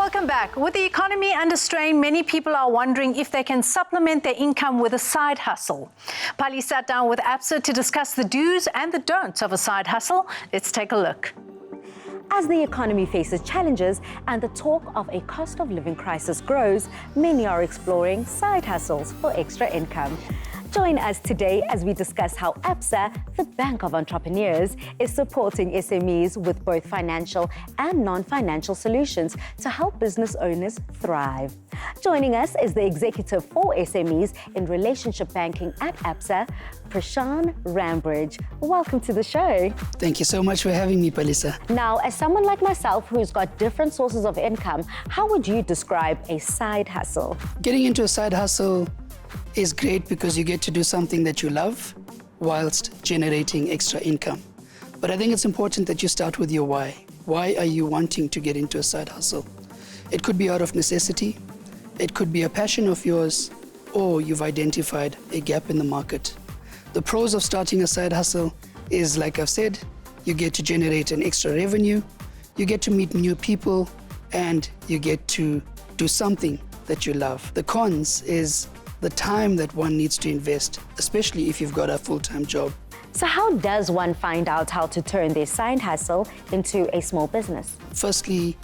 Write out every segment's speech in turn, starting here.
Welcome back. With the economy under strain, many people are wondering if they can supplement their income with a side hustle. Pali sat down with ABSA to discuss the do's and the don'ts of a side hustle. Let's take a look. As the economy faces challenges and the talk of a cost of living crisis grows, many are exploring side hustles for extra income. Join us today as we discuss how ABSA, the Bank of Entrepreneurs, is supporting SMEs with both financial and non-financial solutions to help business owners thrive. Joining us is the executive for SMEs in relationship banking at ABSA, Prashan Rambridge. Welcome to the show. Thank you so much for having me, Palisa. Now, as someone like myself who's got different sources of income, how would you describe a side hustle? Getting into a side hustle is great because you get to do something that you love whilst generating extra income. But I think it's important that you start with your why. Why are you wanting to get into a side hustle? It could be out of necessity, it could be a passion of yours, or you've identified a gap in the market. The pros of starting a side hustle is, like I've said, you get to generate an extra revenue, you get to meet new people, and you get to do something that you love. The cons is the time that one needs to invest, especially if you've got a full-time job. So how does one find out how to turn their side hustle into a small business? Firstly,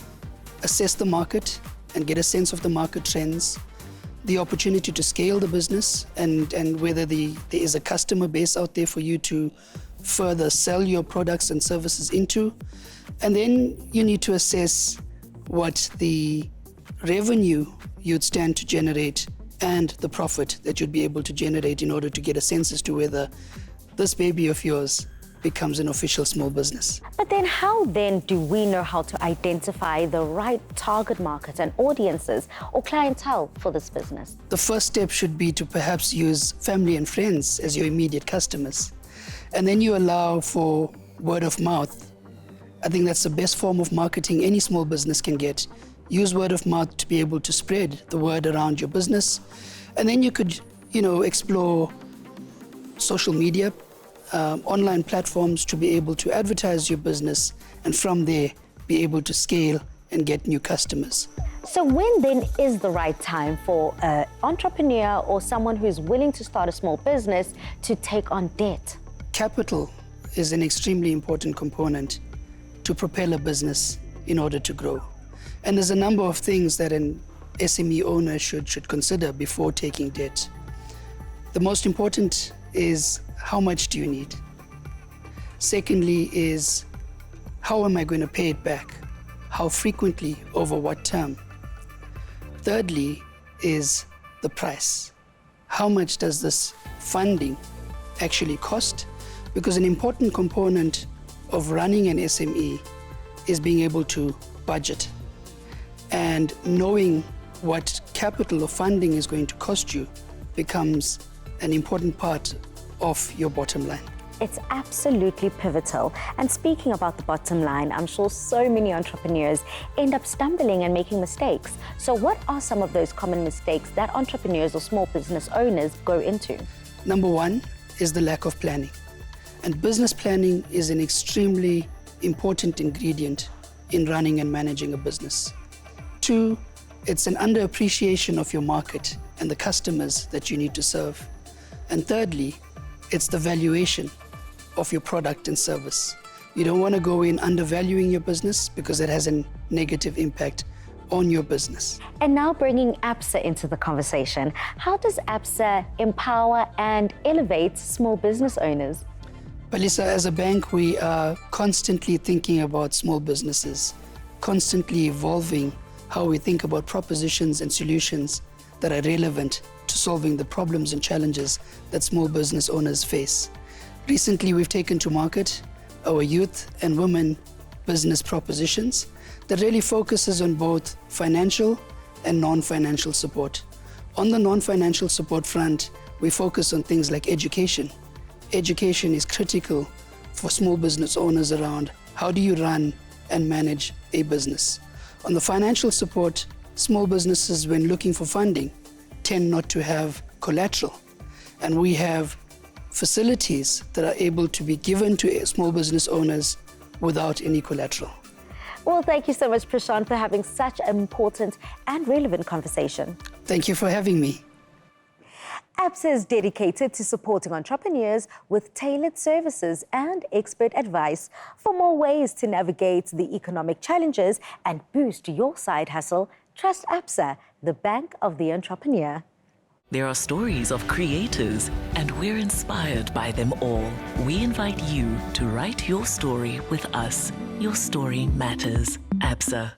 assess the market and get a sense of the market trends, the opportunity to scale the business, and whether there is a customer base out there for you to further sell your products and services into. And then you need to assess what the revenue you'd stand to generate and the profit that you'd be able to generate in order to get a sense as to whether this baby of yours becomes an official small business. But then how then do we know how to identify the right target market and audiences or clientele for this business? The first step should be to perhaps use family and friends as your immediate customers. And then you allow for word of mouth. I think that's the best form of marketing any small business can get. Use word of mouth to be able to spread the word around your business. And then you could, explore social media, online platforms to be able to advertise your business, and from there be able to scale and get new customers. So when then is the right time for an entrepreneur or someone who's willing to start a small business to take on debt? Capital is an extremely important component to propel a business in order to grow. And there's a number of things that an SME owner should consider before taking debt. The most important is, how much do you need? Secondly is, how am I going to pay it back? How frequently, over what term? Thirdly is the price. How much does this funding actually cost? Because an important component of running an SME is being able to budget. And knowing what capital or funding is going to cost you becomes an important part of your bottom line. It's absolutely pivotal. And speaking about the bottom line, I'm sure so many entrepreneurs end up stumbling and making mistakes. So what are some of those common mistakes that entrepreneurs or small business owners go into? Number one is the lack of planning. And business planning is an extremely important ingredient in running and managing a business. Two, it's an underappreciation of your market and the customers that you need to serve. And thirdly, it's the valuation of your product and service. You don't want to go in undervaluing your business because it has a negative impact on your business. And now bringing ABSA into the conversation, how does ABSA empower and elevate small business owners? Palisa, as a bank, we are constantly thinking about small businesses, constantly evolving how we think about propositions and solutions that are relevant to solving the problems and challenges that small business owners face. Recently, we've taken to market our youth and women business propositions that really focuses on both financial and non-financial support. On the non-financial support front, we focus on things like education. Education is critical for small business owners around how do you run and manage a business. On the financial support, small businesses, when looking for funding, tend not to have collateral. And we have facilities that are able to be given to small business owners without any collateral. Well, thank you so much, Prashant, for having such an important and relevant conversation. Thank you for having me. ABSA is dedicated to supporting entrepreneurs with tailored services and expert advice. For more ways to navigate the economic challenges and boost your side hustle, trust ABSA, the bank of the entrepreneur. There are stories of creators, and we're inspired by them all. We invite you to write your story with us. Your story matters. ABSA.